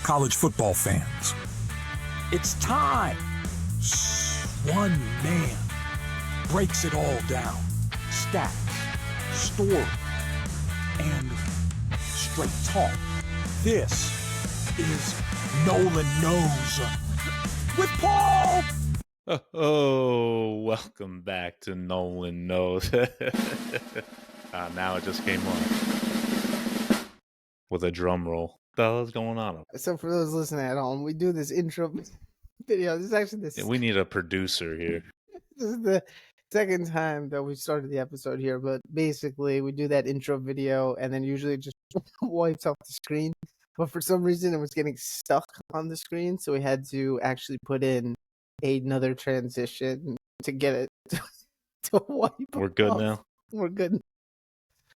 college football fans. It's time. One man breaks it all down. Stats, story, and straight talk. This is Nolan Knows with Paul. Oh, welcome back to Nolan Knows. Now it just came on with a drum roll. What the hell is going on? So for those listening at home, we do this intro video. This is actually this. Yeah, we need a producer here. This is the second time that we started the episode here, but basically we do that intro video and then usually it just wipes off the screen. But for some reason it was getting stuck on the screen, so we had to actually put in another transition to get it to wipe. We're good off. now? We're good.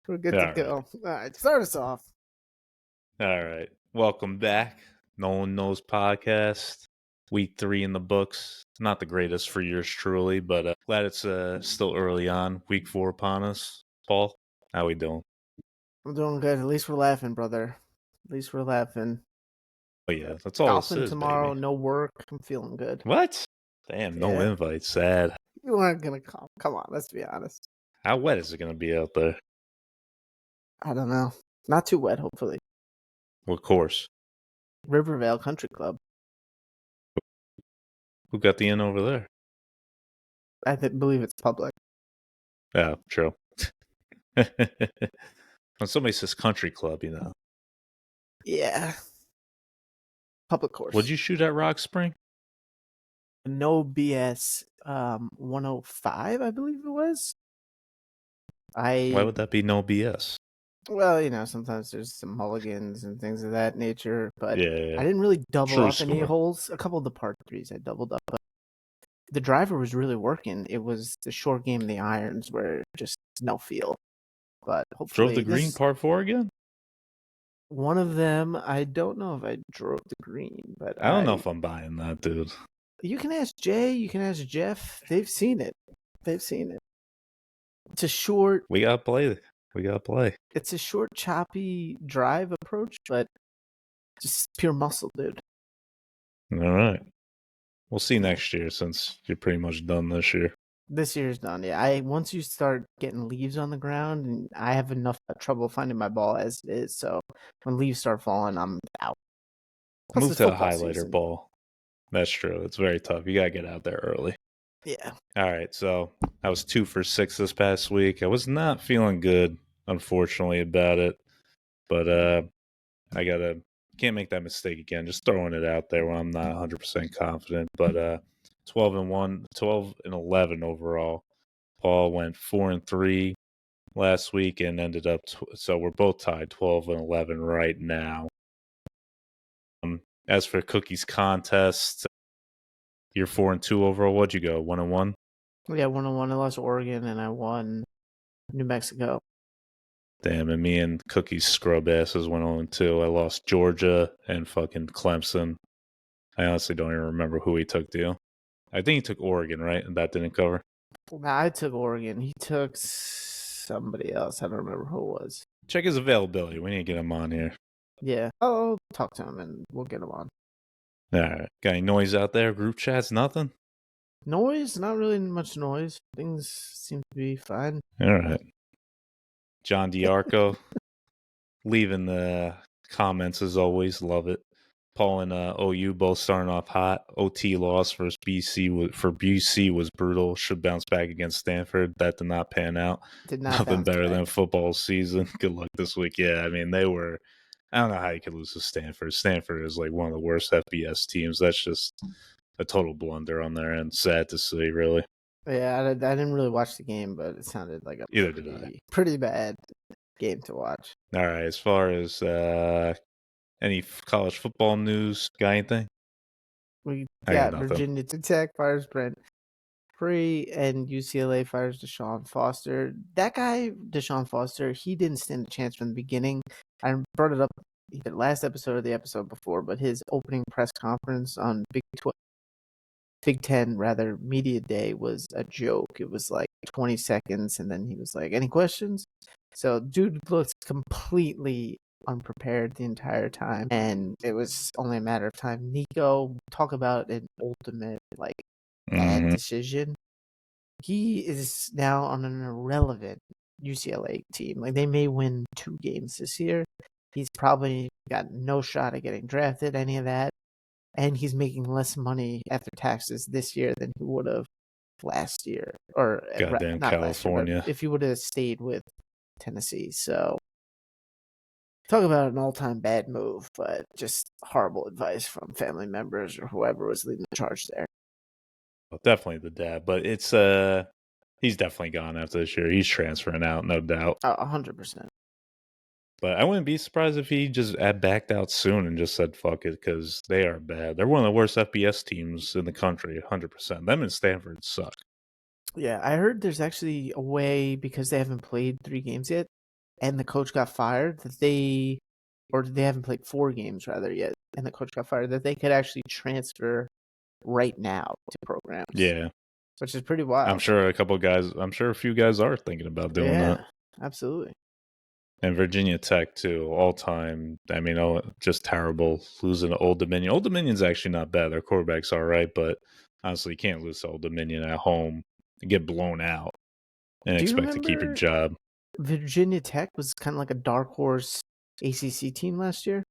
We're good to go. All right, start us off. All right. Welcome back. Nolan Knows podcast. Week 3 in the books. Not the greatest for yours truly, but glad it's still early on. Week 4 upon us. Paul, how we doing? I'm doing good. At least we're laughing, brother. At least we're laughing. Oh, yeah. That's all Golfing this is, tomorrow, baby. no work. I'm feeling good. What? Damn, no Yeah. invite. Sad. You weren't going to come. Come on, let's be honest. How wet is it going to be out there? I don't know. Not too wet, hopefully. What course? Rivervale Country Club. Who got the in over there? I believe it's public. Yeah, true. When somebody says country club, you know. Yeah. Public course. Would you shoot at Rock Spring? No BS 105, I believe it was. Why would that be no BS? Well, you know, sometimes there's some mulligans and things of that nature, but Yeah. I didn't really double True up any story. holes. A couple of the par threes I doubled up, but the driver was really working. It was the short game of the irons where just no feel. But hopefully, Drove the green par 4 again? one of them, I don't know if I drove the green, but I don't know if I'm buying that, dude. You can ask Jay, you can ask Jeff. They've seen it. It's a short. We got to play. It's a short, choppy drive approach, but just pure muscle, dude. All right. We'll see next year since you're pretty much done this year. This year's done. Yeah, once you start getting leaves on the ground, and I have enough trouble finding my ball as it is. So when leaves start falling, I'm out. Plus Move it's to a football highlighter season. ball. That's true. It's very tough. You got to get out there early. Yeah. All right. So I was 2 for 6 this past week. I was not feeling good, unfortunately, about it. But can't make that mistake again. Just throwing it out there when I'm not 100% confident. But 12-1, 12-11 overall. Paul went 4-3 last week and ended up. So we're both tied 12-11 right now. As for Cookie's contest, you're 4-2 overall. What'd you go? 1-1? Yeah, 1-1. I lost Oregon and I won New Mexico. Damn, and me and Cookie's scrub asses went 0-2. I lost Georgia and fucking Clemson. I honestly don't even remember who he took, do you? I think he took Oregon, right? And that didn't cover? Nah, I took Oregon. He took somebody else. I don't remember who it was. Check his availability. We need to get him on here. Yeah. I'll talk to him and we'll get him on. All right. Got any noise out there? Group chats? Nothing? Noise? Not really much noise. Things seem to be fine. All right. John DiArco leaving the comments as always. Love it. Paul and OU both starting off hot. OT loss versus BC was brutal. Should bounce back against Stanford. That did not pan out. Did not Nothing bounce better back. than football season. Good luck this week. Yeah, I mean, they were... I don't know how you could lose to Stanford. Stanford is like one of the worst FBS teams. That's just a total blunder on their end. Sad to see, really. Yeah, I didn't really watch the game, but it sounded like a Either did I. pretty bad game to watch. All right, as far as any college football news, got anything? We I got got nothing. Virginia Tech fires Brent Free and UCLA fires Deshaun Foster. That guy, Deshaun Foster, he didn't stand a chance from the beginning. I brought it up either last episode or the episode before, but his opening press conference on Big Ten media day was a joke. It was like 20 seconds, and then he was like, "Any questions?" So dude looks completely unprepared the entire time, and it was only a matter of time. Nico, talk about an ultimate bad decision. He is now on an irrelevant UCLA team. Like, they may win 2 games this year. He's probably got no shot at getting drafted, any of that. And he's making less money after taxes this year than he would have last year. Or Goddamn not last year, California. but if he would have stayed with Tennessee. So, talk about an all-time bad move, but just horrible advice from family members or whoever was leading the charge there. Well, definitely the dad, but it's he's definitely gone after this year. He's transferring out, no doubt. 100%. But I wouldn't be surprised if he just backed out soon and just said fuck it, because they are bad. They're one of the worst FBS teams in the country, 100%. Them and Stanford suck. Yeah, I heard there's actually a way, because they haven't played 3 games yet, and the coach got fired, that they haven't played 4 games rather yet, and the coach got fired, that they could actually transfer right now to programs. Yeah. Which is pretty wild. I'm sure a few guys are thinking about doing that. Absolutely. And Virginia Tech, too, all time. I mean, just terrible. Losing to Old Dominion. Old Dominion's actually not bad. Their quarterback's all right, but honestly, you can't lose to Old Dominion at home and get blown out and expect to keep your job. Virginia Tech was kind of like a dark horse ACC team last year.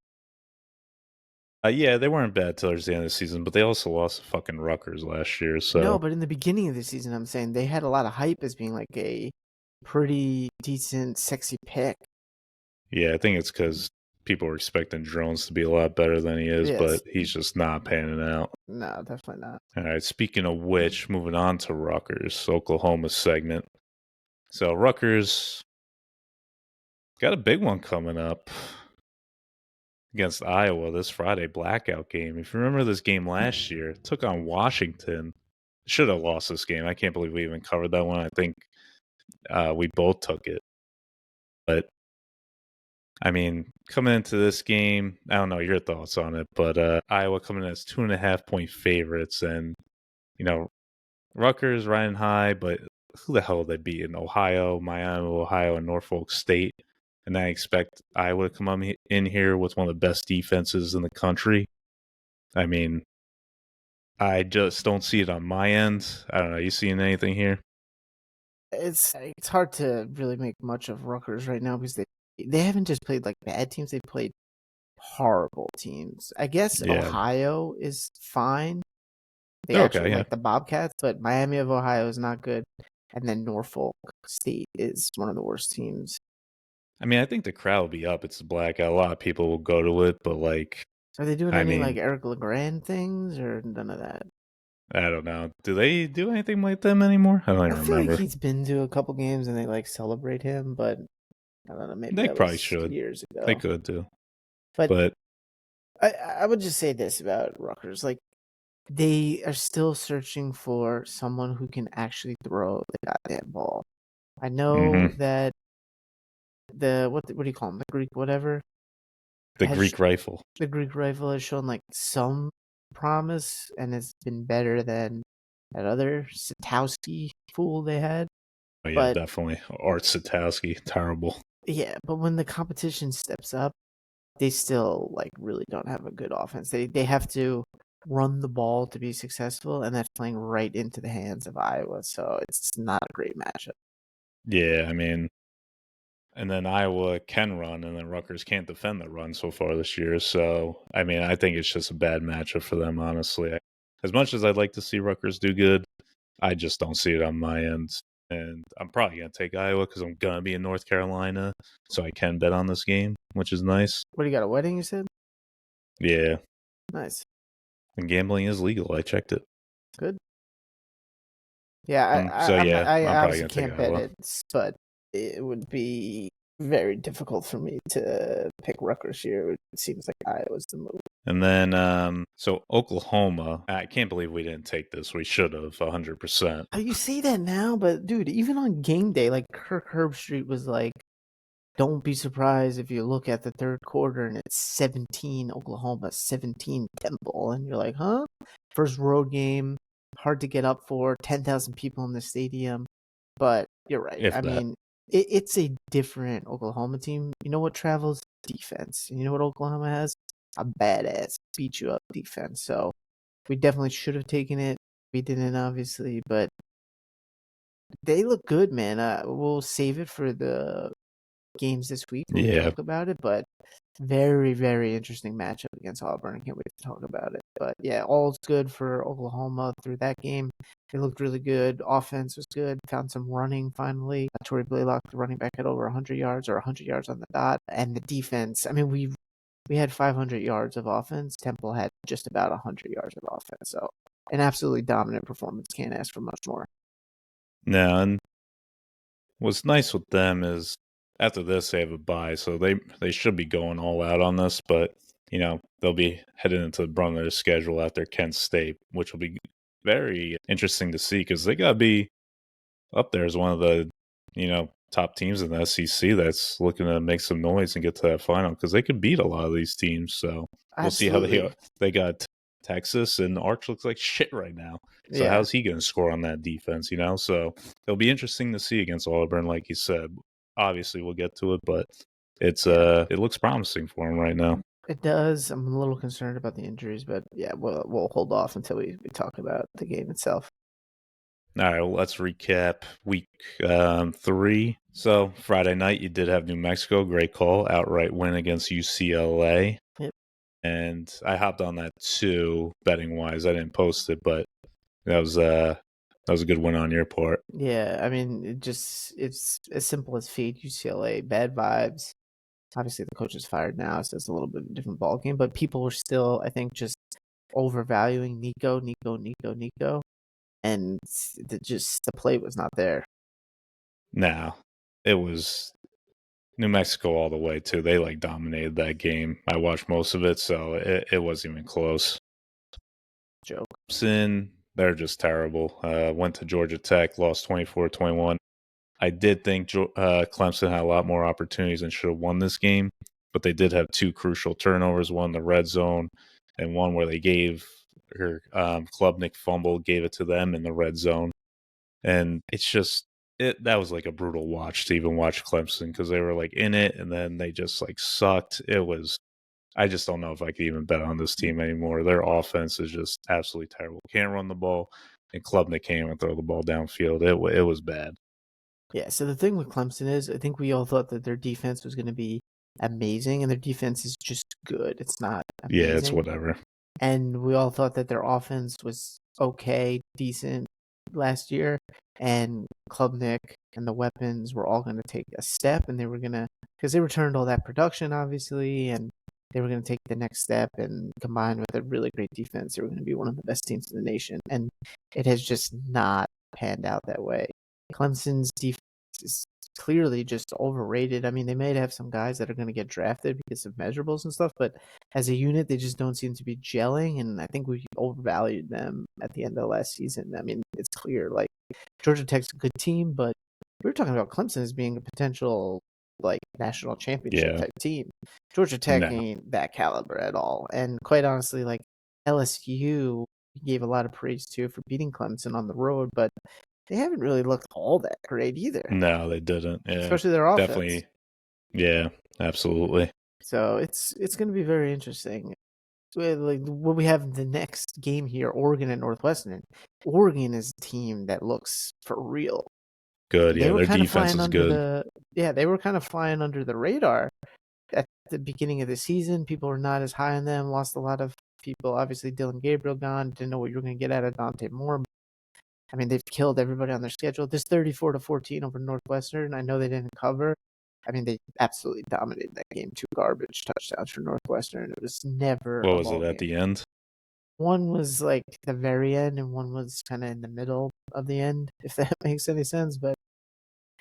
Yeah, they weren't bad towards the end of the season, but they also lost to fucking Rutgers last year. So no, but in the beginning of the season, I'm saying they had a lot of hype as being like a pretty decent, sexy pick. Yeah, I think it's because people were expecting Drones to be a lot better than he is, but he's just not panning out. No, definitely not. All right, speaking of which, moving on to Rutgers, Oklahoma segment. So Rutgers got a big one coming up against Iowa this Friday, blackout game. If you remember this game last year, took on Washington. Should have lost this game. I can't believe we even covered that one. I think we both took it. But, I mean, coming into this game, I don't know your thoughts on it, but Iowa coming in as 2.5-point favorites. And, Rutgers riding high, but who the hell are they beating? Ohio, Miami, Ohio, and Norfolk State. And I expect Iowa to come in here with one of the best defenses in the country. I mean, I just don't see it on my end. I don't know. You seeing anything here? It's hard to really make much of Rutgers right now because they haven't just played like bad teams. They've played horrible teams. I guess Ohio is fine. They actually like the Bobcats, but Miami of Ohio is not good. And then Norfolk State is one of the worst teams. I mean, I think the crowd will be up. It's a blackout. A lot of people will go to it, but are they doing any like Eric LeGrand things or none of that? I don't know. Do they do anything like them anymore? I don't even remember. I feel like he's been to a couple games and they celebrate him, but I don't know. Maybe they that probably was should. Years ago, they could too. But I would just say this about Rutgers: like they are still searching for someone who can actually throw the goddamn ball. I know that what do you call him? The Greek whatever. The Greek rifle. The Greek rifle has shown like some promise and has been better than that other Satowski fool they had. Oh, yeah, definitely. Art Satowski, terrible. Yeah, but when the competition steps up, they still like really don't have a good offense. They have to run the ball to be successful, and that's playing right into the hands of Iowa. So it's not a great matchup. Yeah, I mean, and then Iowa can run, and then Rutgers can't defend the run so far this year. So, I mean, I think it's just a bad matchup for them, honestly. As much as I'd like to see Rutgers do good, I just don't see it on my end. And I'm probably going to take Iowa because I'm going to be in North Carolina, so I can bet on this game, which is nice. What, you got a wedding, you said? Yeah. Nice. And gambling is legal. I checked it. Good. Yeah, I obviously can't bet it, but it would be very difficult for me to pick Rutgers here. It seems like Iowa's the move. And then, so Oklahoma, I can't believe we didn't take this. We should have, 100%. You say that now, but dude, even on game day, like Kirk Herbstreit was like, don't be surprised if you look at the third quarter and it's 17 Oklahoma, 17 Temple. And you're like, huh? First road game, hard to get up for, 10,000 people in the stadium. But you're right. I mean, it's a different Oklahoma team. You know what travels? Defense. And you know what Oklahoma has? A badass beat you up defense. So we definitely should have taken it. We didn't, obviously, but they look good, man. We'll save it for the games this week when we Yeah. talk about it, but very, very interesting matchup against Auburn. I can't wait to talk about it. But yeah, all's good for Oklahoma through that game. They looked really good. Offense was good. Found some running finally. Torrey Blaylock, the running back, had over 100 yards or 100 yards on the dot. And the defense, I mean, we had 500 yards of offense. Temple had just about 100 yards of offense. So an absolutely dominant performance. Can't ask for much more. No, and what's nice with them is after this they have a bye, so they should be going all out on this. But they'll be heading into the brunt of their schedule after Kent State, which will be very interesting to see because they gotta be up there as one of the top teams in the SEC that's looking to make some noise and get to that final because they could beat a lot of these teams. So we'll see how they got. Texas and Arch looks like shit right now. So how's he going to score on that defense? So it'll be interesting to see against Auburn, like you said. Obviously, we'll get to it, but it looks promising for him right now. It does. I'm a little concerned about the injuries, but yeah, we'll hold off until we talk about the game itself. All right, well, let's recap week 3. So Friday night, you did have New Mexico, great call, outright win against UCLA. Yep. And I hopped on that too, betting wise. I didn't post it, but that was a good win on your part. Yeah, I mean, it's as simple as fade UCLA, bad vibes. Obviously, the coach is fired now, so it's a little bit of a different ballgame. But people were still, I think, just overvaluing Nico, and the play was not there. No, it was New Mexico all the way too. They dominated that game. I watched most of it, so it wasn't even close. Joke. Clemson, they're just terrible. Went to Georgia Tech, lost 24-21. I did think Clemson had a lot more opportunities and should have won this game, but they did have 2 crucial turnovers, one in the red zone and one where they gave Klubnik fumble, gave it to them in the red zone. And it's just that was like a brutal watch to even watch Clemson because they were in it and then they just sucked. I just don't know if I could even bet on this team anymore. Their offense is just absolutely terrible. Can't run the ball, and Klubnik can't even throw the ball downfield. It was bad. Yeah, so the thing with Clemson is I think we all thought that their defense was going to be amazing, and their defense is just good. It's not amazing. Yeah, it's whatever. And we all thought that their offense was okay, decent last year, and Klubnik and the weapons were all going to take a step, and they were going to, because they returned all that production, obviously, and they were going to take the next step, and combined with a really great defense, they were going to be one of the best teams in the nation. And it has just not panned out that way. Clemson's defense is clearly just overrated. I mean, they may have some guys that are going to get drafted because of measurables and stuff, but as a unit, they just don't seem to be gelling, and I think we overvalued them at the end of last season. I mean, it's clear, Georgia Tech's a good team, but we were talking about Clemson as being a potential, national championship type team. Georgia Tech ain't that caliber at all, and quite honestly, LSU gave a lot of praise to for beating Clemson on the road, but they haven't really looked all that great either. No, they didn't. Yeah, especially their offense. Definitely. Yeah, absolutely. So it's going to be very interesting. What we have the next game here, Oregon and Northwestern. Oregon is a team that looks for real good. Yeah, their defense is good. They were kind of flying under the radar at the beginning of the season. People were not as high on them. Lost a lot of people. Obviously, Dylan Gabriel gone. Didn't know what you were going to get out of Dante Moore. I mean, they've killed everybody on their schedule. This 34-14 over Northwestern. I know they didn't cover. I mean, they absolutely dominated that game. 2 garbage touchdowns for Northwestern. It was never. What was it at the end? One was the very end, and one was kind of in the middle of the end, if that makes any sense. But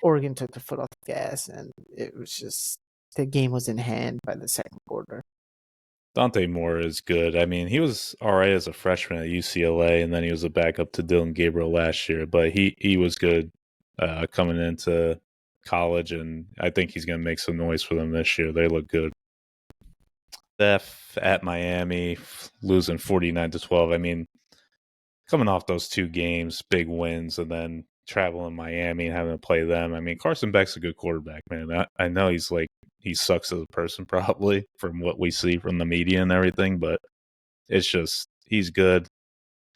Oregon took the foot off the gas, and it was just the game was in hand by the second quarter. Dante Moore is good. I mean, he was all right as a freshman at UCLA, and then he was a backup to Dylan Gabriel last year. But he was good coming into college, and I think he's going to make some noise for them this year. They look good. Steph at Miami, losing 49-12. I mean, coming off those 2 games, big wins, and then traveling in Miami and having to play them. I mean, Carson Beck's a good quarterback, man. I know he sucks as a person probably from what we see from the media and everything, but it's just he's good.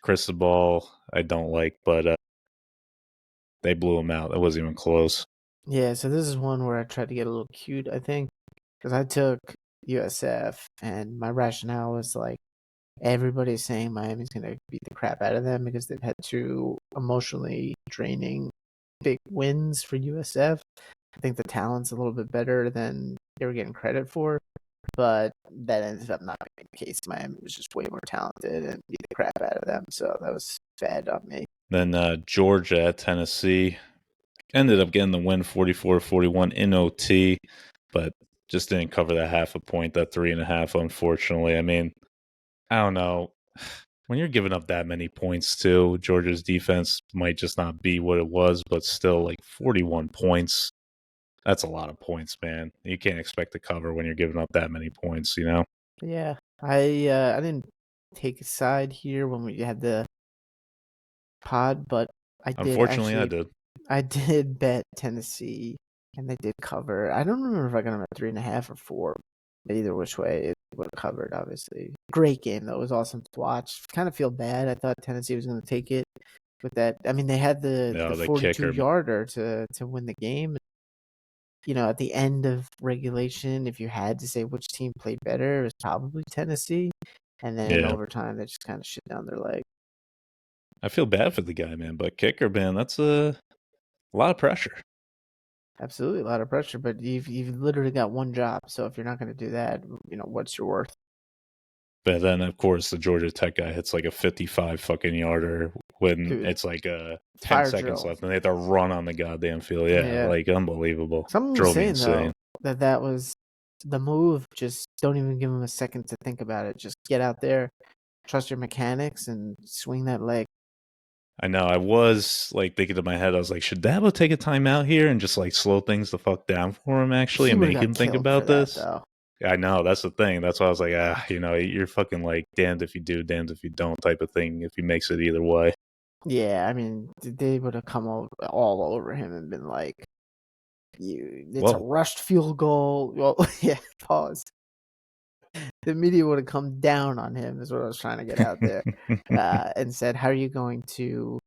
Cristobal, I don't like, but they blew him out. That wasn't even close. Yeah, so this is one where I tried to get a little cute, I think, because I took USF, and my rationale was like, everybody's saying Miami's going to beat the crap out of them because they've had two emotionally draining big wins for USF. I think the talent's a little bit better than they were getting credit for, but that ended up not being the case. Miami was just way more talented and beat the crap out of them, so that was bad on me. Then Georgia at Tennessee ended up getting the win 44-41 in OT, but just didn't cover that half a point, that 3.5, unfortunately. I mean, I don't know. When you're giving up that many points too, Georgia's defense might just not be what it was, but still like 41 points. That's a lot of points, man. You can't expect to cover when you're giving up that many points, you know? Yeah, I didn't take a side here when we had the pod, but Unfortunately, I did. I did bet Tennessee, and they did cover. I don't remember if I got them at 3.5 or 4. But either which way, it would have covered. Obviously, great game though. It was awesome to watch. Kind of feel bad. I thought Tennessee was going to take it with that. I mean, they had the The 42 kicker. yarder to win the game. You know, at the end of regulation, if you had to say which team played better, it was probably Tennessee. And then in Yeah. overtime, they just kind of shit down their leg. I feel bad for the guy, man, but kicker, man, that's a lot of pressure. Absolutely, a lot of pressure, but you've literally got one job. So if you're not going to do that, you know, what's your worth? But then, of course, the Georgia Tech guy hits like a 55 fucking yarder when Dude, it's like 10 fire seconds drill. left and they have to run on the goddamn field. Yeah, like unbelievable. Someone was Drove me saying insane. though that was the move. Just don't even give them a second to think about it. Just get out there, trust your mechanics, and swing that leg. I know. I was like thinking in my head, I was like, should Dabo take a timeout here and just like slow things the fuck down for him actually He and would have make got him think killed for about that this? though. I know. That's the thing. That's why I was like, you know, you're fucking like damned if you do, damned if you don't type of thing if he makes it either way. Yeah, I mean, they would have come all over him and been like, it's a Whoa. rushed field goal." Well, yeah, pause. The media would have come down on him. Is what I was trying to get out there, and said, "How are you going to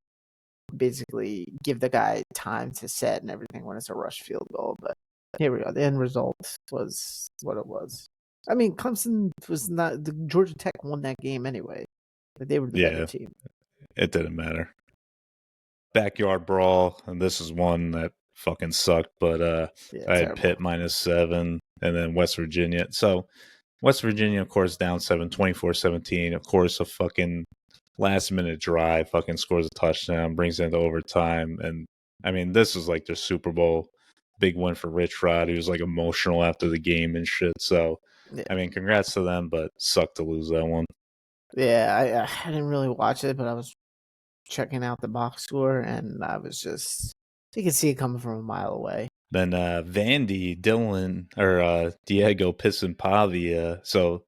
basically give the guy time to set and everything when it's a rush field goal?" But here we go. The end result was what it was. I mean, Clemson was not. The Georgia Tech won that game anyway. But they were the better Yeah, team. it didn't matter. Backyard brawl, and this is one that fucking sucked, but Yeah, I had terrible. Pitt -7 and then West Virginia. So West Virginia, of course, down 24-17. Of course, a fucking last minute drive, fucking scores a touchdown, brings it into overtime. And I mean, this is like their Super Bowl big win for Rich Rod. He was like emotional after the game and shit. So, Yeah, I mean, congrats to them, but sucked to lose that one. yeah. I didn't really watch it, but I was checking out the box score, and I was just you could see it coming from a mile away. Then Vandy, Dylan, or Diego Pisson Pavia. So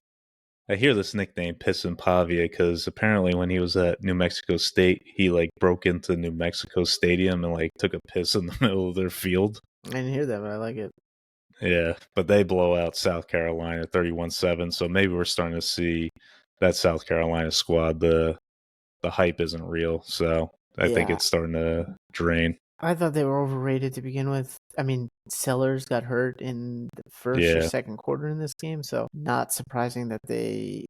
I hear this nickname Pisson Pavia because apparently when he was at New Mexico State, he like broke into New Mexico Stadium and like took a piss in the middle of their field. I didn't hear that, but I like it. Yeah, but they blow out South Carolina 31-7. So maybe we're starting to see that South Carolina squad. The hype isn't real. So I think Yeah, it's starting to drain. I thought they were overrated to begin with. I mean, Sellers got hurt in the first or Yeah. second quarter in this game, so not surprising that they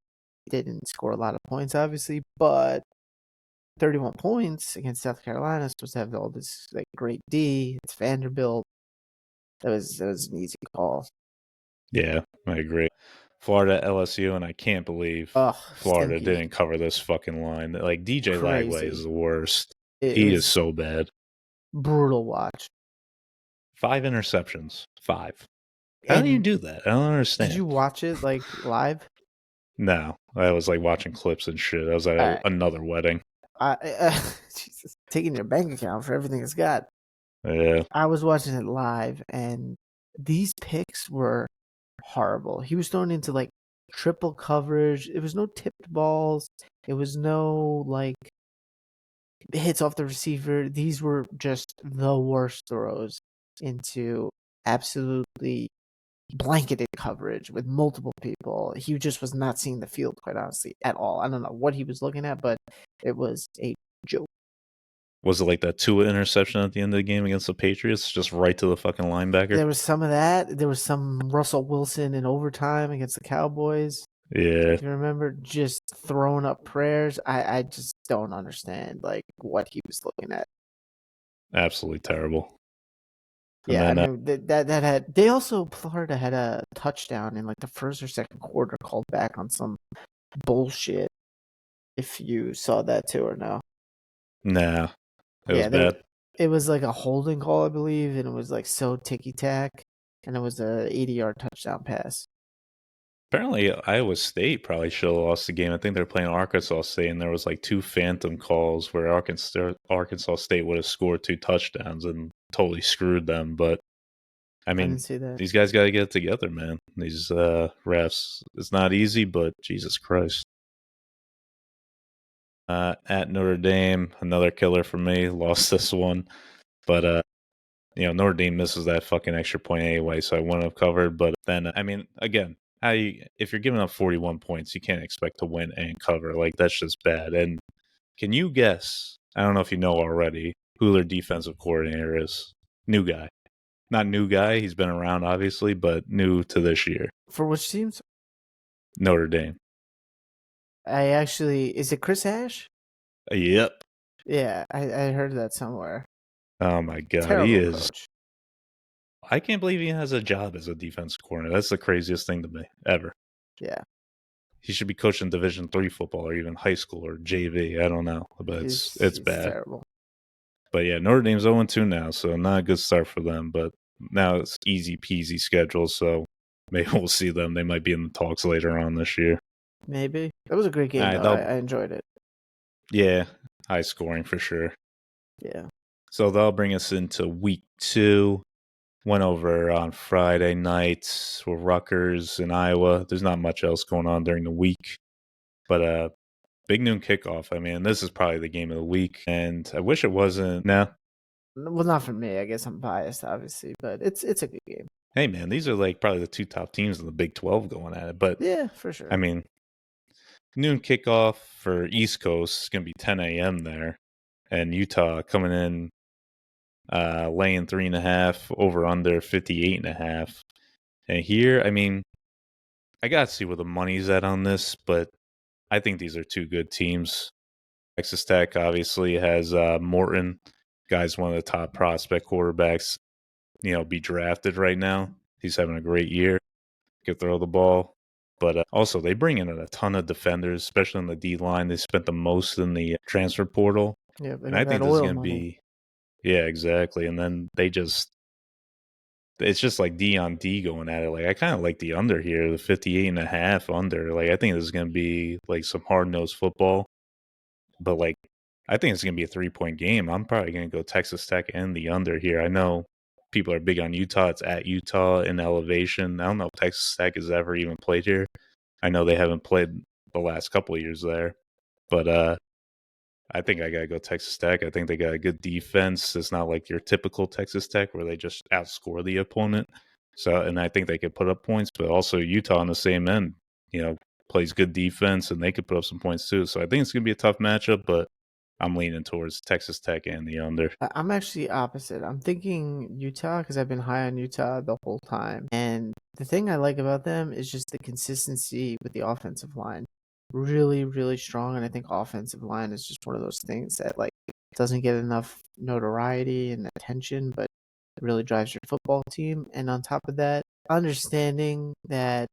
didn't score a lot of points, obviously. But 31 points against South Carolina, supposed to have all this like great D. It's Vanderbilt. That was an easy call. Yeah, I agree. Florida LSU, and I can't believe Ugh, Florida stinky, didn't cover this fucking line. Like DJ Lagway is crazy. the worst. It He is was so bad. brutal watch. 5 interceptions. 5. How do you And do that? I don't understand. did you watch it like live? No, I was like watching clips and shit. I was at another wedding. Jesus, taking your bank account for everything it's got. Yeah. I was watching it live, and these picks were horrible. He was thrown into like triple coverage. It was no tipped balls. It was no like hits off the receiver. These were just the worst throws into absolutely blanketed coverage with multiple people. He just was not seeing the field, quite honestly, at all. I don't know what he was looking at, but it was a joke. Was it like that Tua interception at the end of the game against the Patriots? Just right to the fucking linebacker? There was some of that. There was some Russell Wilson in overtime against the Cowboys. Yeah. You remember just throwing up prayers? I just don't understand like what he was looking at. Absolutely terrible. And Yeah, then, I mean that had they also Florida had a touchdown in like the first or second quarter called back on some bullshit. If you saw that too or no? nah, it was Yeah, bad. it was like a holding call, I believe, and it was like so ticky tack, and it was a 80-yard touchdown pass. Apparently, Iowa State probably should have lost the game. I think they were playing Arkansas State, and there was like 2 phantom calls where Arkansas State would have scored 2 touchdowns and totally screwed them. But I I mean, didn't see that. these guys got to get it together, man. These refs, it's not easy, but Jesus Christ. At Notre Dame, another killer for me. Lost this one, but Notre Dame misses that fucking extra point anyway, so I wouldn't have covered. But then, I mean, again, if you're giving up 41 points, you can't expect to win and cover. Like, that's just bad. And can you guess? I don't know if you know already who their defensive coordinator is. New guy, not new guy. He's been around, obviously, but new to this year. For which teams? Notre Dame. Is it Chris Ash? Yep. Yeah, I heard that somewhere. Oh my god, Terrible he is. coach. I can't believe he has a job as a defensive coordinator. That's the craziest thing to me ever. Yeah, He should be coaching Division III football or even high school or JV. I don't know, but it's bad. Terrible. But yeah, Notre Dame's 0-2 now, so not a good start for them. But now it's easy peasy schedule, so maybe we'll see them. They might be in the talks later on this year. Maybe it was a great game. All right, though. I enjoyed it. Yeah, high scoring for sure. Yeah. So that'll bring us into week 2. Went over on Friday night with Rutgers in Iowa. There's not much else going on during the week. But big noon kickoff. I mean, this is probably the game of the week. And I wish it wasn't. Nah. Well, not for me. I guess I'm biased, obviously, but it's a good game. Hey, man, these are like probably the 2 top teams in the Big 12 going at it. But yeah, for sure. I mean, noon kickoff for East Coast is going to be 10 a.m. there. And Utah coming in laying 3.5 over under 58.5. And here, I mean, I got to see where the money's at on this, but I think these are 2 good teams. Texas Tech obviously has Morton, guy's one of the top prospect quarterbacks, be drafted right now. He's having a great year. Could throw the ball. But also, they bring in a ton of defenders, especially on the D-line. They spent the most in the transfer portal. Yeah, and I think this is going to be... Yeah, exactly. And then it's just like D on D going at it. Like, I kind of like the under here, the 58.5 under. Like, I think this is going to be like some hard-nosed football. But like, I think it's going to be a 3-point game. I'm probably going to go Texas Tech and the under here. I know people are big on Utah. It's at Utah in elevation. I don't know if Texas Tech has ever even played here. I know they haven't played the last couple of years there. But I think I got to go Texas Tech. I think they got a good defense. It's not like your typical Texas Tech where they just outscore the opponent. So, and I think they could put up points, but also Utah on the same end, plays good defense and they could put up some points too. So I think it's going to be a tough matchup, but I'm leaning towards Texas Tech and the under. I'm actually opposite. I'm thinking Utah because I've been high on Utah the whole time. And the thing I like about them is just the consistency with the offensive line. Really, really strong. And I think offensive line is just one of those things that like doesn't get enough notoriety and attention, but it really drives your football team. And on top of that, understanding that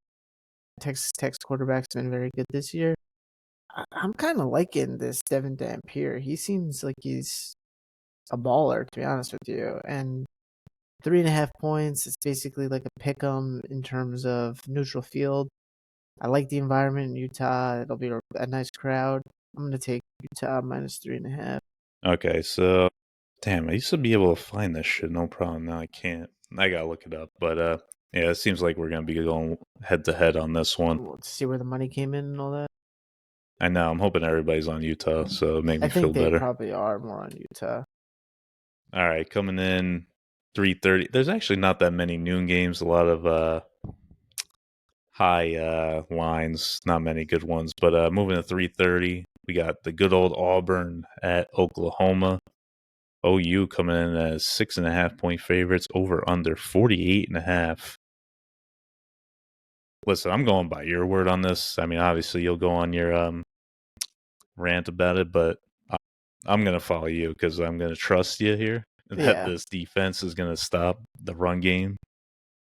Texas Tech's quarterback's been very good this year, I'm kind of liking this Devin Dampier. He seems like he's a baller, to be honest with you. And 3.5 points, it's basically like a pick 'em in terms of neutral field. I like the environment in Utah. It'll be a nice crowd. I'm going to take Utah minus 3.5. Okay, so, damn, I used to be able to find this shit, no problem. Now I can't. I got to look it up. But, yeah, it seems like we're going to be going head-to-head on this one. To see where the money came in and all that? I know. I'm hoping everybody's on Utah, so it make me I feel think they better. probably are more on Utah. All right, coming in 3:30. There's actually not that many noon games. A lot of high lines, not many good ones. But moving to 3:30, we got the good old Auburn at Oklahoma. OU coming in as 6.5-point favorites, over under 48.5. Listen, I'm going by your word on this. I mean, obviously you'll go on your rant about it, but I'm going to follow you because I'm going to trust you here that this defense is going to stop the run game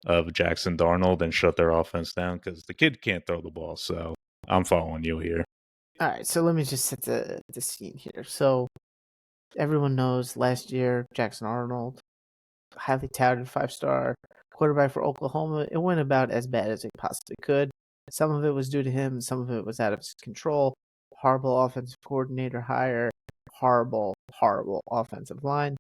of Jackson Darnold and shut their offense down because the kid can't throw the ball. So I'm following you here. All right, so let me just set the scene here. So everyone knows last year, Jackson Arnold, highly touted 5-star quarterback for Oklahoma. It went about as bad as it possibly could. Some of it was due to him. Some of it was out of his control. Horrible offensive coordinator hire. Horrible offensive line.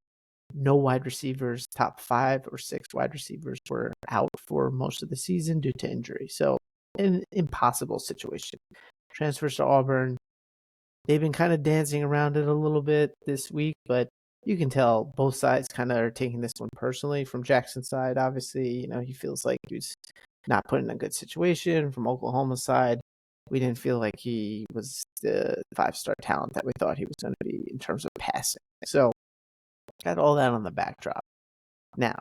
No wide receivers. Top 5 or 6 wide receivers were out for most of the season due to injury. So an impossible situation. Transfers to Auburn. They've been kind of dancing around it a little bit this week, but you can tell both sides kind of are taking this one personally. From Jackson's side, obviously, he feels like he's not put in a good situation. From Oklahoma's side, we didn't feel like he was the 5-star talent that we thought he was going to be in terms of passing. So, got all that on the backdrop. Now,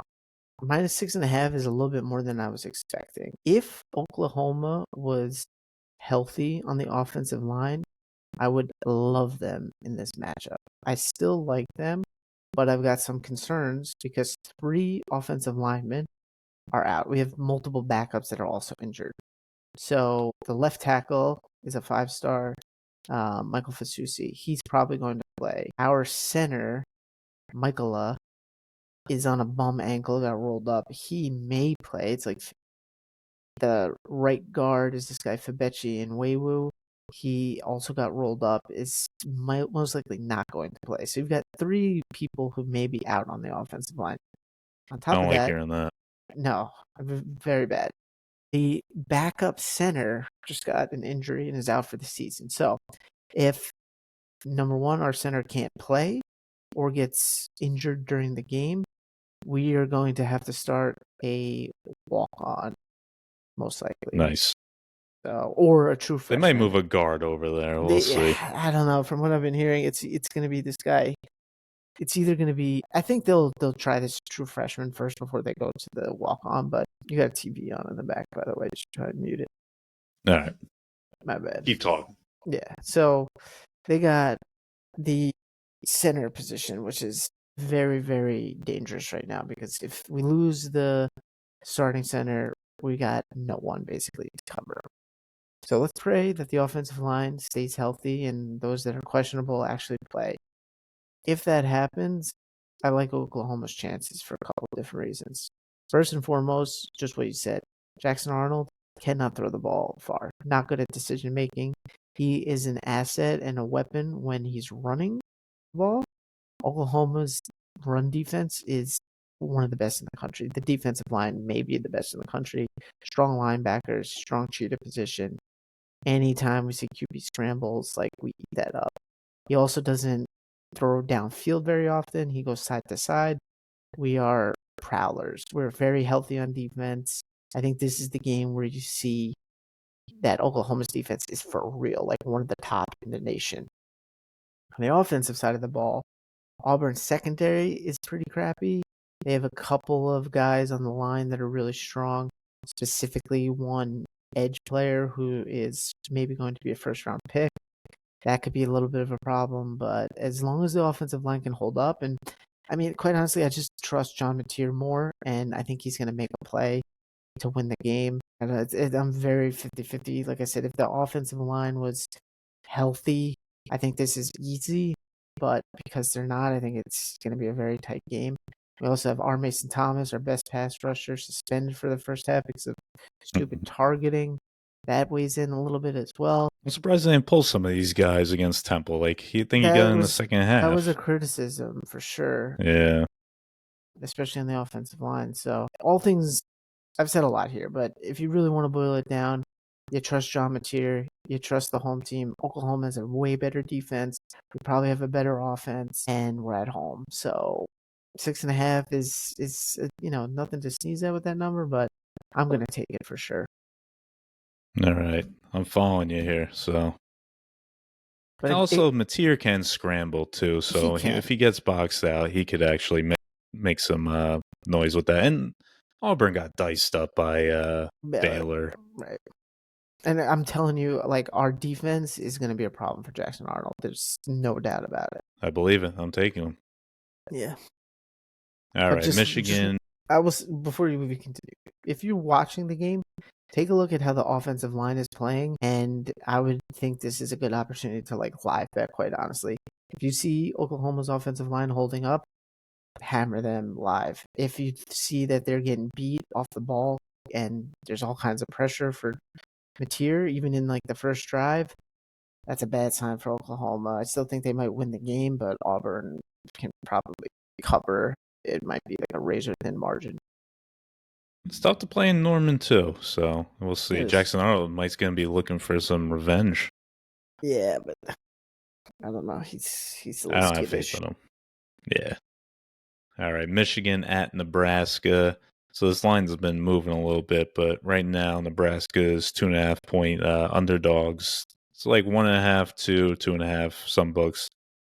-6.5 is a little bit more than I was expecting. If Oklahoma was healthy on the offensive line, I would love them in this matchup. I still like them, but I've got some concerns because 3 offensive linemen are out. We have multiple backups that are also injured. So the left tackle is a 5-star, Michael Fasusi. He's probably going to play. Our center, Michaela, is on a bum ankle, got rolled up. He may play. It's like the right guard is this guy Fabechi and Weiwu. He also got rolled up, is most likely not going to play. So you've got 3 people who may be out on the offensive line. On I top don't of like that, hearing that. no, very bad. The backup center just got an injury and is out for the season. So if, number one, our center can't play or gets injured during the game, we are going to have to start a walk-on, most likely. Nice. Or a true freshman. They might move a guard over there. We'll see. I don't know. From what I've been hearing, it's going to be this guy. It's either going to be. I think they'll try this true freshman first before they go to the walk on. But you got a TV on in the back, by the way. Just try to mute it. All right. My bad. Keep talking. Yeah. So they got the center position, which is very, very dangerous right now because if we lose the starting center, we got no one basically to cover. So let's pray that the offensive line stays healthy and those that are questionable actually play. If that happens, I like Oklahoma's chances for a couple of different reasons. First and foremost, just what you said. Jackson Arnold cannot throw the ball far. Not good at decision making. He is an asset and a weapon when he's running the ball. Oklahoma's run defense is one of the best in the country. The defensive line may be the best in the country. Strong linebackers, strong cheetah position. Anytime we see QB scrambles, like we eat that up. He also doesn't throw downfield very often. He goes side to side. We are prowlers. We're very healthy on defense. I think this is the game where you see that Oklahoma's defense is for real, like one of the top in the nation. On the offensive side of the ball, Auburn's secondary is pretty crappy. They have a couple of guys on the line that are really strong, specifically one edge player who is maybe going to be a first-round pick. That could be a little bit of a problem, but as long as the offensive line can hold up, and I mean, quite honestly, I just trust John Mateer more, and I think he's going to make a play to win the game. And I'm very 50-50. Like I said, if the offensive line was healthy, I think this is easy, but because they're not, I think it's going to be a very tight game. We also have R. Mason Thomas, our best pass rusher, suspended for the first half because of stupid targeting. That weighs in a little bit as well. I'm surprised they didn't pull some of these guys against Temple. Like, you think he got in the second half. That was a criticism for sure. Yeah. Especially on the offensive line. So, all things, I've said a lot here, but if you really want to boil it down, you trust John Mateer. You trust the home team. Oklahoma has a way better defense. We probably have a better offense, and we're at home. So 6.5 is nothing to sneeze at with that number, but I'm gonna take it for sure. All right, I'm following you here. So But also, Mateer can scramble too. So can. if he gets boxed out, he could actually make some noise with that. And Auburn got diced up by Baylor. Right. And I'm telling you, like, our defense is going to be a problem for Jackson Arnold. There's no doubt about it. I believe it. I'm taking him. Yeah. All right, Michigan. Before you continue, if you're watching the game, take a look at how the offensive line is playing, and I would think this is a good opportunity to like live bet, quite honestly. If you see Oklahoma's offensive line holding up, hammer them live. If you see that they're getting beat off the ball and there's all kinds of pressure for Mateer, even in like the first drive, that's a bad sign for Oklahoma. I still think they might win the game, but Auburn can probably cover. It might be like a razor thin margin. It's tough to play in Norman too, so we'll see. Jackson Arnold might's going to be looking for some revenge. Yeah, but I don't know. He's a little I don't have skittish. faith in him. Yeah. All right, Michigan at Nebraska. So this line's been moving a little bit, but right now Nebraska is 2.5 point underdogs. It's like 1.5 to 2.5. Some books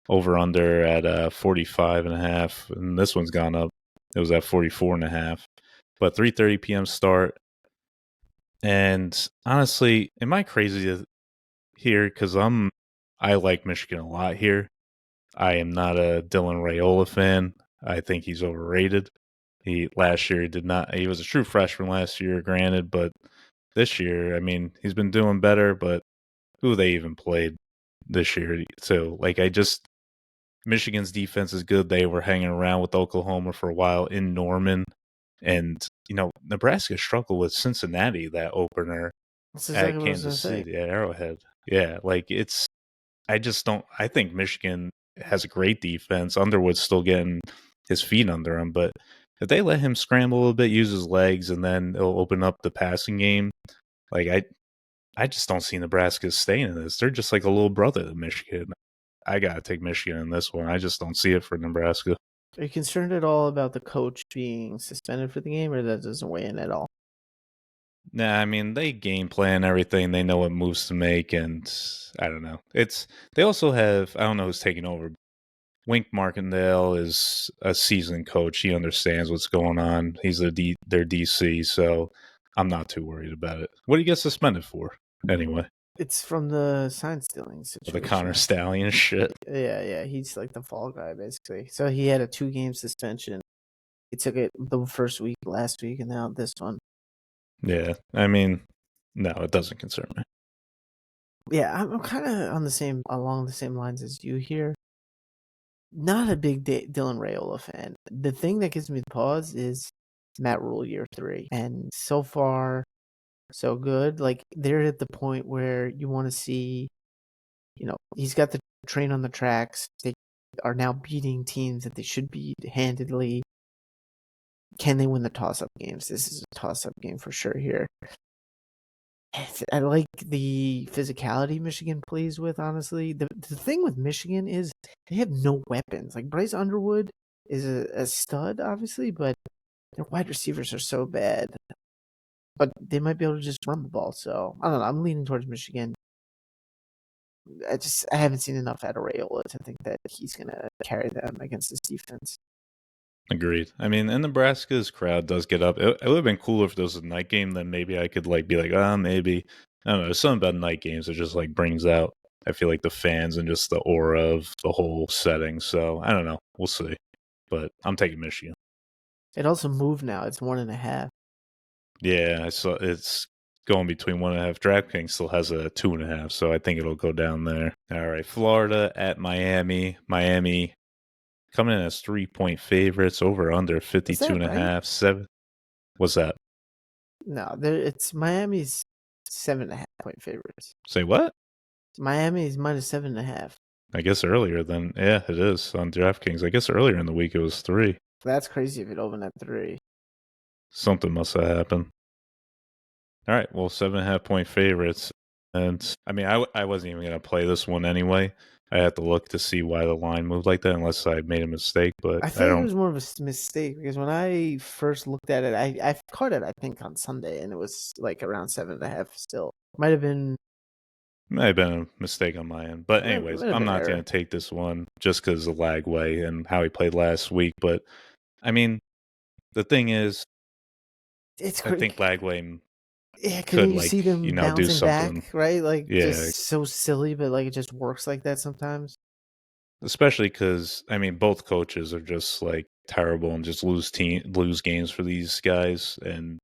over under at 45.5, and this one's gone up. It was at 44.5. But 3:30 p.m. start. And honestly, am I crazy here? Because I like Michigan a lot here. I am not a Dylan Raiola fan. I think he's overrated. Last year did not. He was a true freshman last year, granted, but this year, I mean, he's been doing better. But who they even played this year? So, like, Michigan's defense is good. They were hanging around with Oklahoma for a while in Norman, and Nebraska struggled with Cincinnati that opener at Kansas City at Arrowhead. Yeah, like I just don't. I think Michigan has a great defense. Underwood's still getting his feet under him, but if they let him scramble a little bit, use his legs, and then it'll open up the passing game, like I just don't see Nebraska staying in this. They're just like a little brother to Michigan. I gotta take Michigan in this one. I just don't see it for Nebraska. Are you concerned at all about the coach being suspended for the game, or that doesn't weigh in at all? Nah, I mean they game plan everything. They know what moves to make, and I don't know. They also have, I don't know who's taking over. Wink Martindale is a seasoned coach. He understands what's going on. He's their DC, so I'm not too worried about it. What do you get suspended for anyway? It's from the sign stealing situation. The Connor Stallion shit. Yeah. He's like the fall guy, basically. So he had a 2-game suspension. He took it the first week last week, and now this one. Yeah, I mean, no, it doesn't concern me. Yeah, I'm kind of along the same lines as you here. Not a big Dylan Raiola fan. The thing that gives me pause is Matt Rule year 3, and so far, so good. Like, they're at the point where you want to see, he's got the train on the tracks. They are now beating teams that they should beat handedly. Can they win the toss-up games? This is a toss-up game for sure here. I like the physicality Michigan plays with, honestly. The thing with Michigan is they have no weapons. Like, Bryce Underwood is a stud, obviously, but their wide receivers are so bad. But they might be able to just run the ball. So, I don't know. I'm leaning towards Michigan. I haven't seen enough out of Raiola to think that he's going to carry them against this defense. Agreed. I mean, and Nebraska's crowd does get up. It would have been cooler if there was a night game. Then maybe I could be like, maybe. I don't know. There's something about night games that just brings out, I feel like, the fans and just the aura of the whole setting. So I don't know. We'll see. But I'm taking Michigan. It also moved now. It's 1.5. Yeah, I saw it's going between 1.5. DraftKings still has a 2.5, so I think it'll go down there. All right, Florida at Miami. Miami coming in as 3-point favorites, over under 52.5. Right? 7. What's that? No, it's Miami's 7.5-point favorites. Say what? Miami's minus 7.5. I guess earlier than, yeah, it is on DraftKings. I guess earlier in the week it was 3. That's crazy if it opened at 3. Something must have happened. All right, well, 7.5-point favorites. And I mean, I wasn't even going to play this one anyway. I had to look to see why the line moved like that, unless I made a mistake. But I I feel like it don't. was more of a mistake because when I first looked at it, I caught it I think on Sunday and it was like around 7.5 still. Might have been Might have been a mistake on my end. But anyways, might have I'm been not going error. to take this one just because of Lagway and how he played last week. But I mean, the thing is, It's I think crazy. Lagway Yeah, because could, when you see them do bouncing something. back, right? Like Yeah, just so silly, but like it just works like that sometimes. especially because I mean, both coaches are just like terrible and just lose games for these guys. And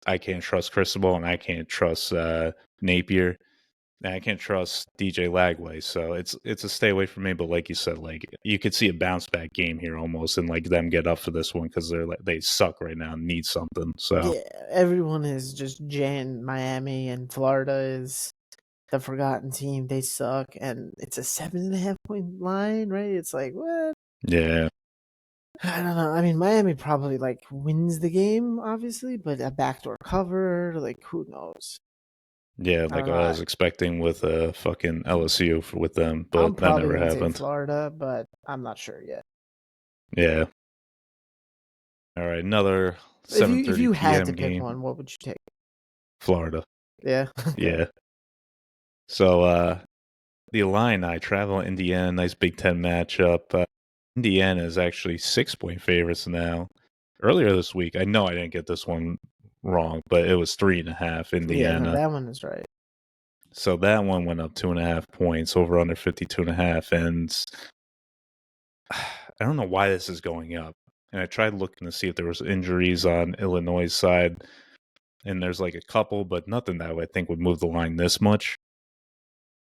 I can't trust Cristobal and I can't trust Napier. And I can't trust DJ Lagway, so it's a stay away from me. But like you said, like you could see a bounce back game here almost, and like them get up for this one because they suck right now and need something. So Yeah, everyone is just Jan Miami and Florida is the forgotten team. They suck, and it's a 7.5 point line, right? It's like what? yeah, I don't know. I mean, Miami probably like wins the game, obviously, but a backdoor cover, like who knows? yeah, I like don't know. I was expecting with fucking LSU with them, I'm but that probably never gonna take happened. Florida, but I'm not sure yet. Yeah. All right, another If 7:30 you had p.m. to pick game, one, what would you take? Florida. Yeah. Okay. Yeah. So the Illini travel to Indiana, nice Big Ten matchup. Indiana is actually 6 point favorites now. Earlier this week, I know I didn't get this one wrong, but it was 3.5 Yeah. No, Indiana. that one is right. So that one went up 2.5 points over under 52.5. And I don't know why this is going up. And I tried looking to see if there was injuries on Illinois' side, and there's like a couple, but nothing that I think would move the line this much.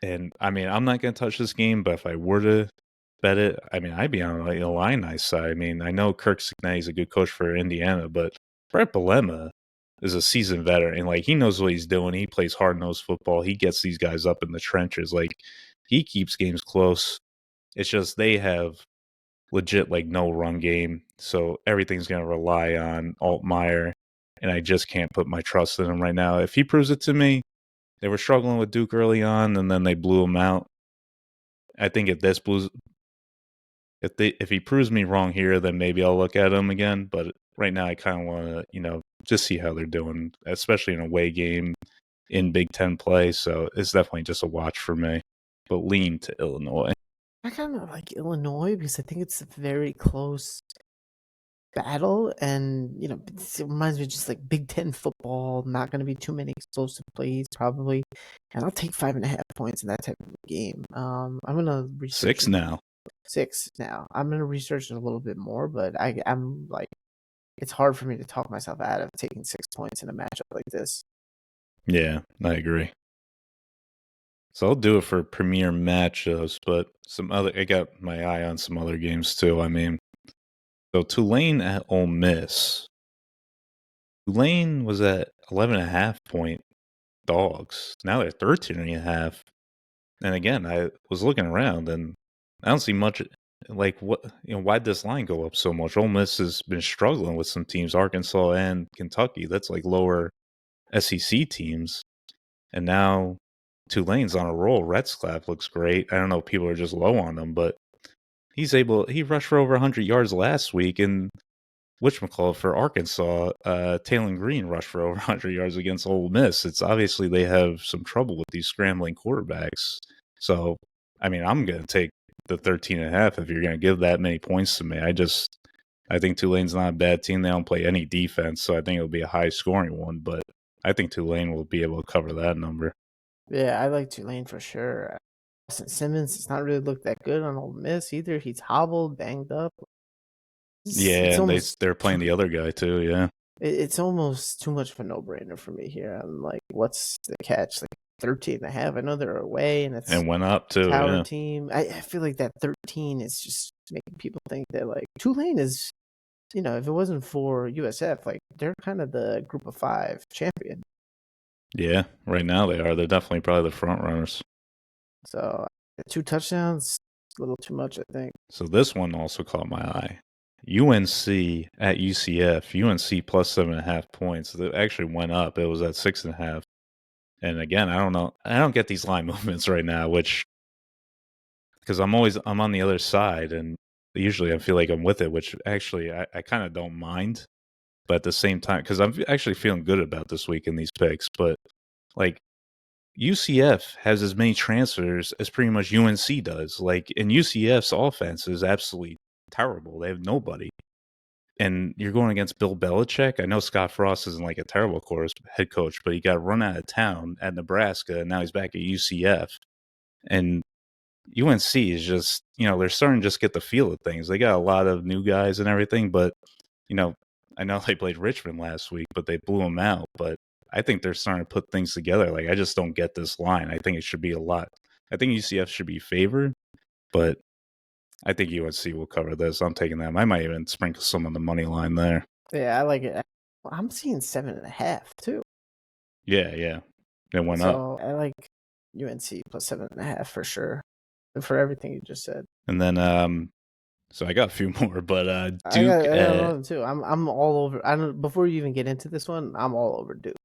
And I mean, I'm not going to touch this game, but if I were to bet it, I mean, I'd be on like the Illini side. I mean, I know Kirk Cignetti's a good coach for Indiana, but Brett Bielema is a seasoned veteran, and like he knows what he's doing. He plays hard nosed football. He gets these guys up in the trenches. Like he keeps games close. It's just they have legit like no run game, so everything's going to rely on Altmaier, and I just can't put my trust in him right now. If he proves it to me, they were struggling with Duke early on, and then they blew him out. I think if he proves me wrong here, then maybe I'll look at him again. But right now, I kind of want to just see how they're doing, especially in a away game in Big Ten play. So it's definitely just a watch for me. But lean to Illinois. I kind of like Illinois because I think it's a very close battle, and it reminds me of just like Big Ten football. Not going to be too many explosive plays, probably, and I'll take 5.5 points in that type of game. I'm gonna research 6 now. 6 now. I'm gonna research it a little bit more, but I'm like, it's hard for me to talk myself out of taking 6 points in a matchup like this. Yeah, I agree. So I'll do it for premier matchups, but I got my eye on some other games too. I mean, so Tulane at Ole Miss. Tulane was at 11.5 point dogs. Now they're 13.5. And again, I was looking around and I don't see much like why'd this line go up so much? Ole Miss has been struggling with some teams, Arkansas and Kentucky. That's like lower SEC teams. And now Tulane's on a roll. Retzlaff looks great. I don't know if people are just low on him, but he rushed for over 100 yards last week, and whatchamacallit for Arkansas, Taylon Green rushed for over 100 yards against Ole Miss. It's obviously they have some trouble with these scrambling quarterbacks. So, I mean, I'm going to take the 13.5 if you're going to give that many points to me. I think Tulane's not a bad team. They don't play any defense, so I think it'll be a high scoring one, but I think Tulane will be able to cover that number. Yeah, I like Tulane for sure. Austin Simmons has not really looked that good on Ole Miss either. He's hobbled, banged up. It's Yeah, and almost they're playing the other guy too, yeah. it's almost too much of a no-brainer for me here. I'm like, what's the catch? Like 13.5. I know they're away and it's And went up a too, tower yeah. team. I feel like that 13 is just making people think that like Tulane is, if it wasn't for USF, like they're kind of the group of 5 champion. Yeah, right now they are. They're definitely probably the front runners. So 2 touchdowns, a little too much, I think. So this one also caught my eye. UNC at UCF. UNC plus 7.5 points. It actually went up. It was at 6.5. And again, I don't know. I don't get these line movements right now, which because I'm on the other side, and usually I feel like I'm with it, which actually I kind of don't mind. But at the same time, because I'm actually feeling good about this week in these picks, but like UCF has as many transfers as pretty much UNC does. Like, and UCF's offense is absolutely terrible. They have nobody. And you're going against Bill Belichick. I know Scott Frost isn't like a terrible head coach, but he got run out of town at Nebraska, and now he's back at UCF. And UNC is just, they're starting to just get the feel of things. They got a lot of new guys and everything, but, I know they played Richmond last week, but they blew them out. But I think they're starting to put things together. Like, I just don't get this line. I think it should be a lot. I think UCF should be favored, but I think UNC will cover this. I'm taking them. I might even sprinkle some on the money line there. Yeah, I like it. I'm seeing 7.5 too. Yeah. It went up. So I like UNC plus 7.5 for sure. For everything you just said. And then so I got a few more, but I Duke got another too. I'm all over. I don't. Before you even get into this one, I'm all over Duke.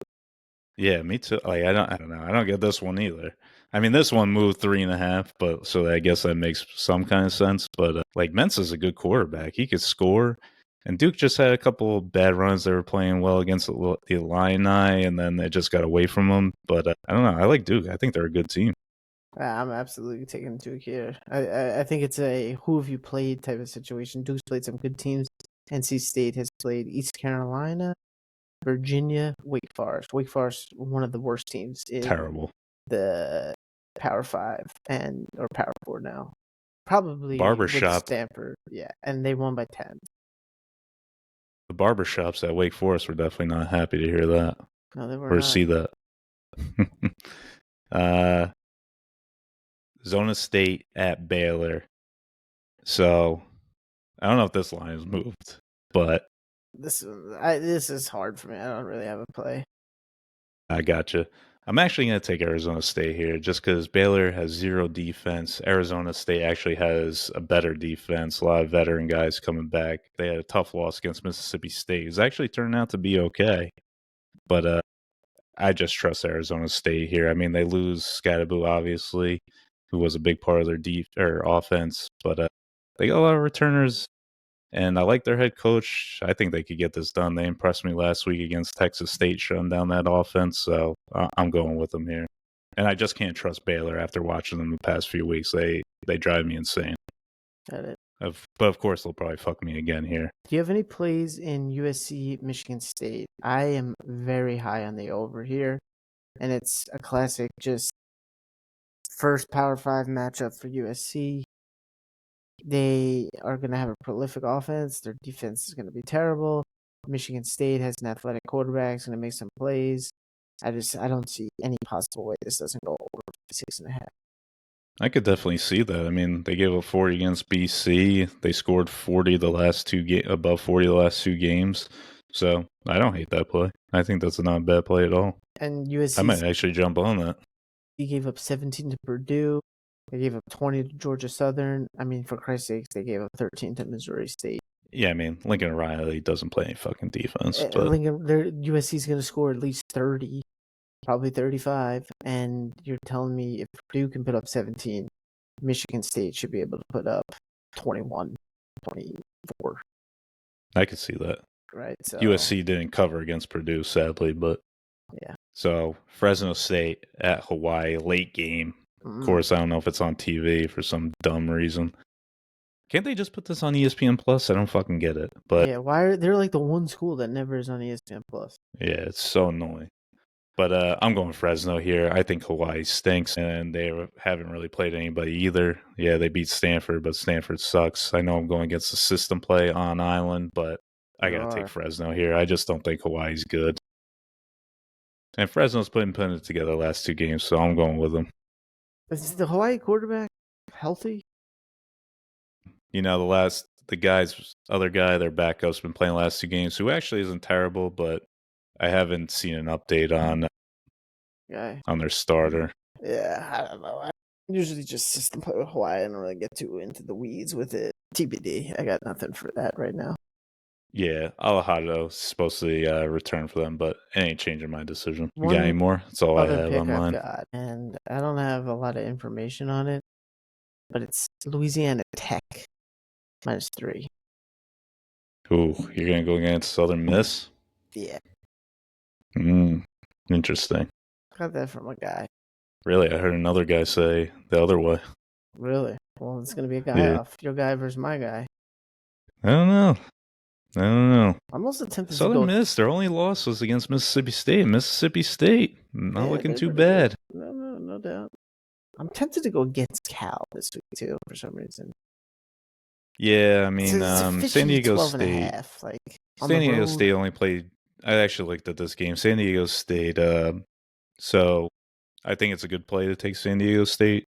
Yeah, me too. Like I don't know. I don't get this one either. I mean, this one moved 3.5, but so I guess that makes some kind of sense. But like Mensa's a good quarterback. He could score, and Duke just had a couple of bad runs. They were playing well against the Illini, and then they just got away from them. But I don't know. I like Duke. I think they're a good team. I'm absolutely taking Duke here. I think it's a who have you played type of situation. Duke's played some good teams. NC State has played East Carolina, Virginia, Wake Forest. Wake Forest, one of the worst teams in Terrible. the Power 5 or Power 4 now. Probably Barbershop. with Stanford. Yeah, and they won by 10. The barbershops at Wake Forest were definitely not happy to hear that. No, they were or not. see that. Zona State at Baylor. So I don't know if this line has moved, but This is hard for me. I don't really have a play. I gotcha. I'm actually going to take Arizona State here just because Baylor has zero defense. Arizona State actually has a better defense. A lot of veteran guys coming back. They had a tough loss against Mississippi State. It's actually turned out to be okay. But I just trust Arizona State here. I mean, they lose Scattaboo, obviously, who was a big part of their offense. But they got a lot of returners. And I like their head coach. I think they could get this done. They impressed me last week against Texas State, shutting down that offense. So I'm going with them here. And I just can't trust Baylor after watching them the past few weeks. They drive me insane. Got it. But of course, they'll probably fuck me again here. Do you have any plays in USC, Michigan State? I am very high on the over here. And it's a classic, just first Power 5 matchup for USC. They are going to have a prolific offense. Their defense is going to be terrible. Michigan State has an athletic quarterback. It's going to make some plays. I don't see any possible way this doesn't go over 6.5. I could definitely see that. I mean, they gave up 40 against BC. They scored 40 above 40 the last two games. So I don't hate that play. I think that's not a bad play at all. And USC, I might actually jump on that. He gave up 17 to Purdue. They gave up 20 to Georgia Southern. I mean, for Christ's sakes, they gave up 13 to Missouri State. Yeah, I mean, Lincoln Riley doesn't play any fucking defense. But USC is going to score at least 30, probably 35. And you're telling me if Purdue can put up 17, Michigan State should be able to put up 21, 24. I could see that. Right. So USC didn't cover against Purdue, sadly, but yeah. So Fresno State at Hawaii, late game. Mm-hmm. Of course, I don't know if it's on TV for some dumb reason. Can't they just put this on ESPN Plus? I don't fucking get it. But yeah, they're like the one school that never is on ESPN Plus. Yeah, it's so annoying. But I'm going Fresno here. I think Hawaii stinks, and they haven't really played anybody either. Yeah, they beat Stanford, but Stanford sucks. I know I'm going against the system play on Island, but I got to take Fresno here. I just don't think Hawaii's good. And Fresno's putting it together the last two games, so I'm going with them. Is the Hawaii quarterback healthy? You know, other guy, their backup's been playing the last two games, who actually isn't terrible, but I haven't seen an update on their starter. Yeah, I don't know. I usually just system play with Hawaii. I don't really get too into the weeds with it. TBD. I got nothing for that right now. Yeah, Alajado's supposed to return for them, but it ain't changing my decision. You got One any more? That's all I other have pick on I've mine. got, and I don't have a lot of information on it, but it's Louisiana Tech -3. Ooh, you're gonna go against Southern Miss? Yeah, Interesting. got that from a guy. Really, I heard another guy say the other way. Really? Well, it's gonna be a guy Yeah. off. Your guy versus my guy. I don't know. I'm also tempted to Southern go. Miss, their only loss was against Mississippi State. Mississippi State, not Yeah, looking they're too pretty good. bad. No doubt. I'm tempted to go against Cal this week too, for some reason. Yeah, I mean, It's San officially Diego 12 and a State. half. Like on San the Diego road. State only played. I actually looked at this game. San Diego State. So I think it's a good play to take San Diego State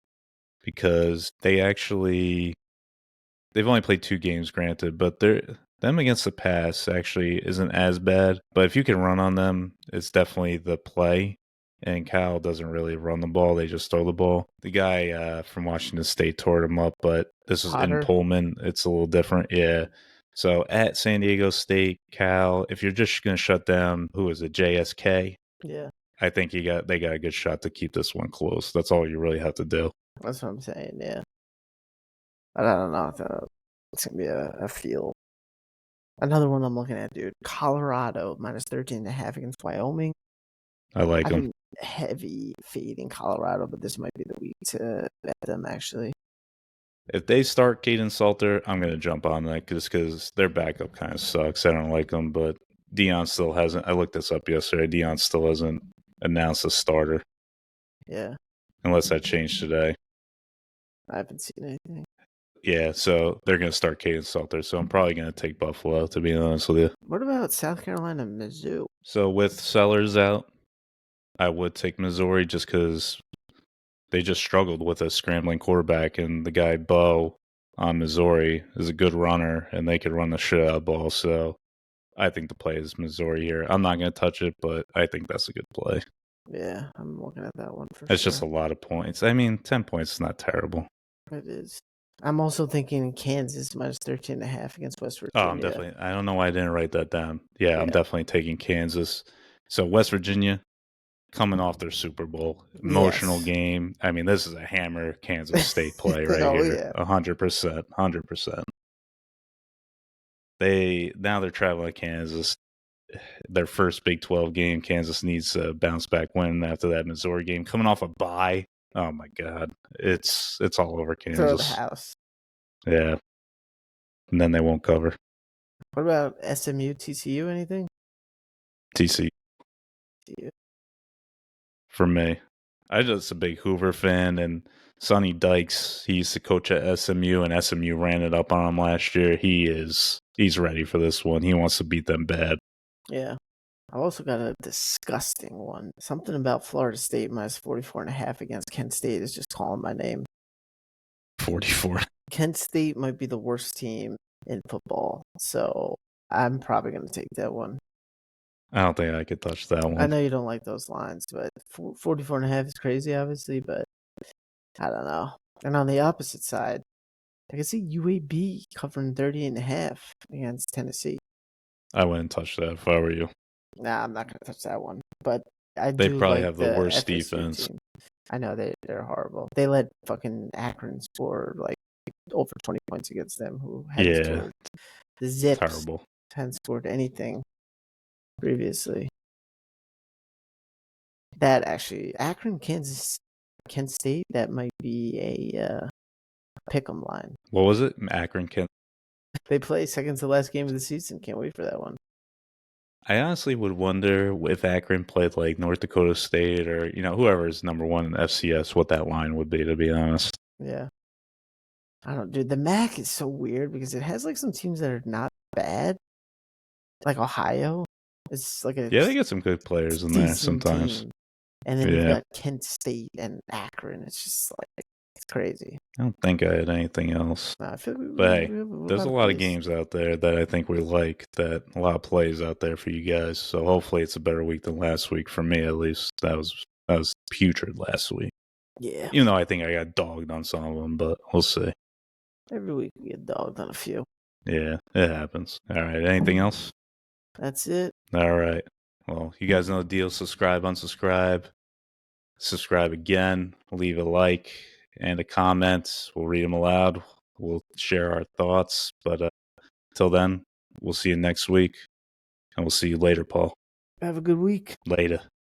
because they've only played 2 games, granted, but them against the pass actually isn't as bad. But if you can run on them, it's definitely the play. And Cal doesn't really run the ball; they just throw the ball. The guy from Washington State tore him up, but this is in Potter. Pullman. It's a little different, yeah. So at San Diego State, Cal, if you're just going to shut down, who is it, JSK? Yeah, I think they got a good shot to keep this one close. That's all you really have to do. that's what I'm saying. Yeah, but I don't know. It's gonna be a field. Another one I'm looking at, dude. Colorado -13.5 against Wyoming. I like I've them. been heavy fading Colorado, but this might be the week to bet them actually. If they start Caden Salter, I'm going to jump on that just because their backup kind of sucks. I don't like them, but Dion still hasn't. I looked this up yesterday. Dion still hasn't announced a starter Yeah, unless that changed today. I haven't seen anything. Yeah, so they're going to start Caden Salter. So I'm probably going to take Buffalo, to be honest with you. What about South Carolina, Mizzou? So with Sellers out, I would take Missouri just because they just struggled with a scrambling quarterback, and the guy Bo on Missouri is a good runner, and they could run the shit out of the ball. So I think the play is Missouri here. I'm not going to touch it, but I think that's a good play. Yeah, I'm looking at that one for It's sure. just a lot of points. I mean, 10 points is not terrible. It is. I'm also thinking Kansas -13.5 against West Virginia. Oh, I'm definitely. I don't know why I didn't write that down. Yeah, I'm Yeah. definitely taking Kansas. So West Virginia coming off their Super Bowl emotional Yes. game. I mean, this is a hammer Kansas State play right Oh, here. yeah. 100%. 100%. They're traveling to Kansas. Their first Big 12 game. Kansas needs a bounce back win after that Missouri game. Coming off a bye. Oh my God. It's all over Throw the Kansas. house. Yeah. And then they won't cover. What about SMU, TCU, anything? TC TCU. for me. I'm just a big Hoover fan, and Sonny Dykes, he used to coach at SMU, and SMU ran it up on him last year. He's ready for this one. He wants to beat them bad. Yeah. I've also got a disgusting one. Something about Florida State -44.5 against Kent State is just calling my name. 44. Kent State might be the worst team in football, so I'm probably going to take that one. I don't think I could touch that one. I know you don't like those lines, but 44.5 is crazy, obviously, but I don't know. And on the opposite side, I can see UAB covering 30.5 against Tennessee. I wouldn't touch that if I were you. Nah, I'm not going to touch that one. But I They do probably like have the worst FSU defense. team. I know they're horrible. They let fucking Akron score like over 20 points against them, who hadn't scored. The Zips Terrible. hadn't scored anything previously. That actually, Akron, Kansas, Kent State, that might be a pick'em line. What was it? Akron, Kent. They play second to last game of the season. Can't wait for that one. I honestly would wonder if Akron played like North Dakota State or, whoever is number one in FCS, what that line would be, to be honest. Yeah. I don't, dude. The MAC is so weird because it has like some teams that are not bad. Like Ohio. It's like Yeah, they get some good players in there sometimes. Team. And then you've got Kent State and Akron. It's just like, it's crazy. I don't think I had anything else. I feel like But hey, there's a lot of games out there that I think we like, that a lot of plays out there for you guys. So hopefully it's a better week than last week for me, at least. That was putrid last week. Yeah. Even though I think I got dogged on some of them, but we'll see. Every week we get dogged on a few. Yeah, it happens. All right. Anything else? That's it. All right. Well, you guys know the deal. Subscribe, unsubscribe, subscribe again, leave a like and a comment. We'll read them aloud. We'll share our thoughts. But till then, we'll see you next week. And we'll see you later, Paul. Have a good week. Later.